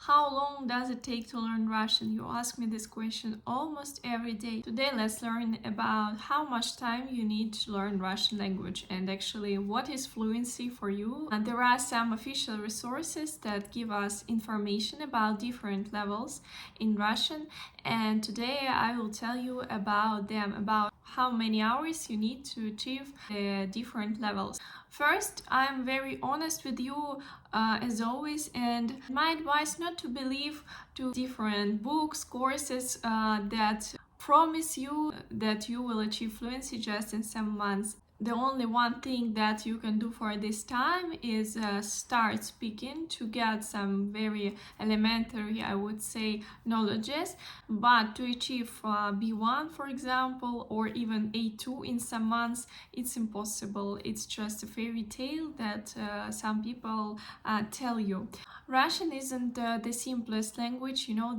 How long does it take to learn Russian? You ask me this question almost every day. Today let's learn about how much time you need to learn Russian language and actually what is fluency for you. And there are some official resources that give us information about different levels in Russian, and today I will tell you about them, about how many hours you need to achieve the different levels. First, I'm very honest with you as always, and my advice not to believe to different books, courses that promise you that you will achieve fluency just in some months. The only one thing that you can do for this time is start speaking to get some very elementary, I would say, knowledges. But to achieve B1, for example, or even A2 in some months, it's impossible. It's just a fairy tale that some people tell you. Russian isn't the simplest language, not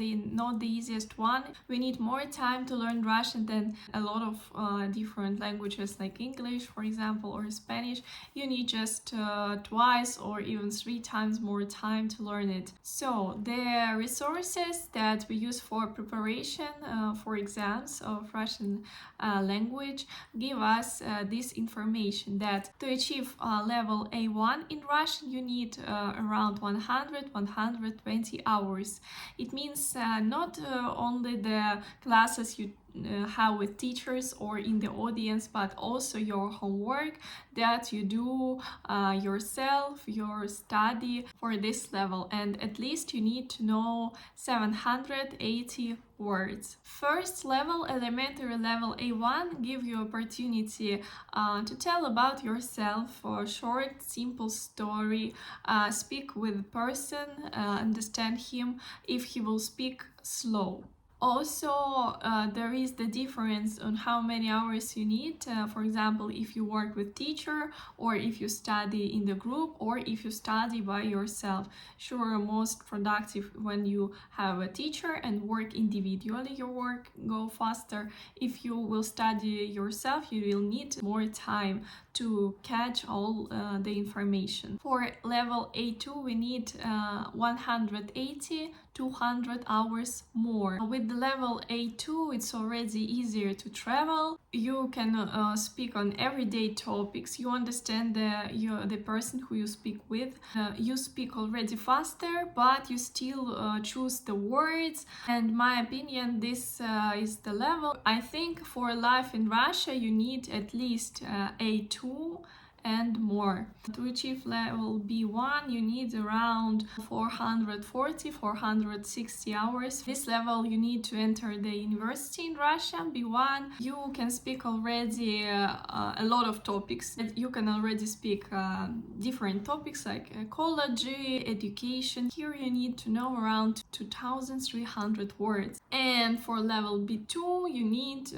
the easiest one. We need more time to learn Russian than a lot of different languages like English, for example, or Spanish. You need just twice or even 3 times more time to learn it. So the resources that we use for preparation for exams of Russian language give us this information that to achieve level A1 in Russian you need around 120 hours. It means not only the classes you have with teachers or in the audience, but also your homework that you do yourself, your study for this level, and at least you need to know 780 words. First level, elementary level A1, give you opportunity to tell about yourself, a short, simple story, speak with person, understand him if he will speak slow. Also, there is the difference on how many hours you need. For example, if you work with teacher, or if you study in the group, or if you study by yourself. Sure, most productive when you have a teacher and work individually, your work go faster. If you will study yourself, you will need more time to catch all the information. For level A2, we need 180 200 hours more. With the level A2, it's already easier to travel. You can speak on everyday topics. You understand the person who you speak with. You speak already faster, but you still choose the words. And my opinion, this is the level. I think for life in Russia, you need at least A2 and more. To achieve level B1, you need around 440-460 hours. This level you need to enter the university in Russia. B1, you can speak already a lot of topics. You can already speak different topics like ecology, education. Here you need to know around 2,300 words. And for level B2, you need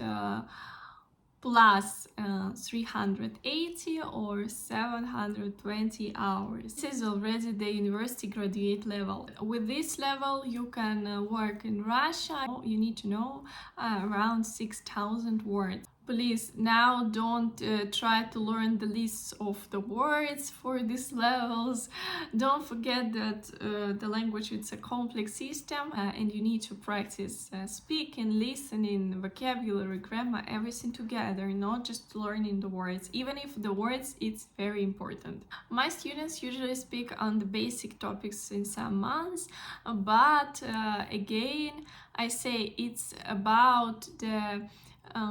plus 380 or 720 hours. This is already the university graduate level. With this level, you can work in Russia. You need to know around 6,000 words. Please, now don't try to learn the lists of the words for these levels. Don't forget that the language is a complex system and you need to practice speaking, listening, vocabulary, grammar, everything together, not just learning the words. Even if the words, it's very important. My students usually speak on the basic topics in some months, but again, I say it's about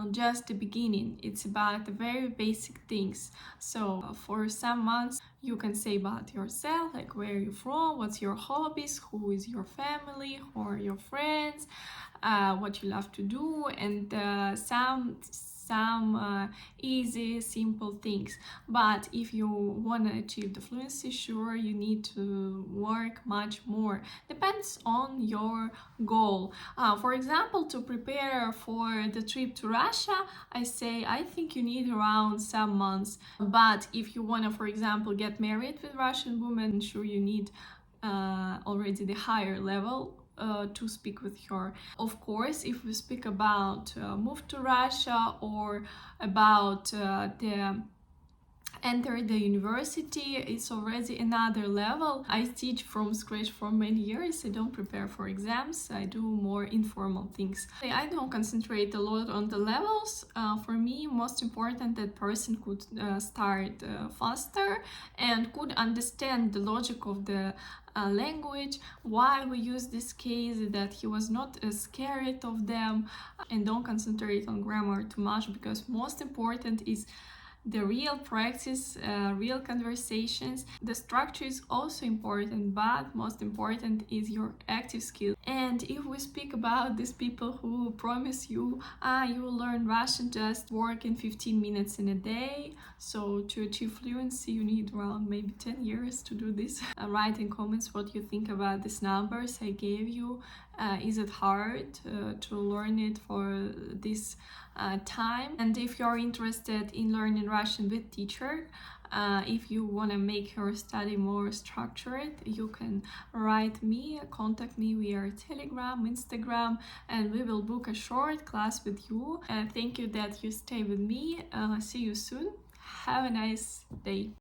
just the beginning. It's about the very basic things. So for some months you can say about yourself, like where are you from, what's your hobbies, who is your family, who are your friends, what you love to do, and some easy, simple things. But if you want to achieve the fluency, sure, you need to work much more. Depends on your goal. For example, to prepare for the trip to Russia, I think you need around some months. But if you want to, for example, get married with Russian women, sure, you need already the higher level to speak with her. Of course, if we speak about move to Russia or about the enter the university, it's already another level. I teach from scratch for many years. I don't prepare for exams. I do more informal things. I don't concentrate a lot on the levels. For me, most important that person could start faster and could understand the logic of the language, why we use this case, that he was not scared of them, and don't concentrate on grammar too much, because most important is the real practice, real conversations. The structure is also important, but most important is your active skill. And if we speak about these people who promise you, you will learn Russian just working 15 minutes in a day, so to achieve fluency you need around maybe 10 years to do this. Write in comments what you think about these numbers I gave you. Is it hard to learn it for this time? And if you're interested in learning Russian with teacher, if you want to make your study more structured, you can write me, contact me via Telegram, Instagram, and we will book a short class with you. Thank you that you stay with me. See you soon. Have a nice day.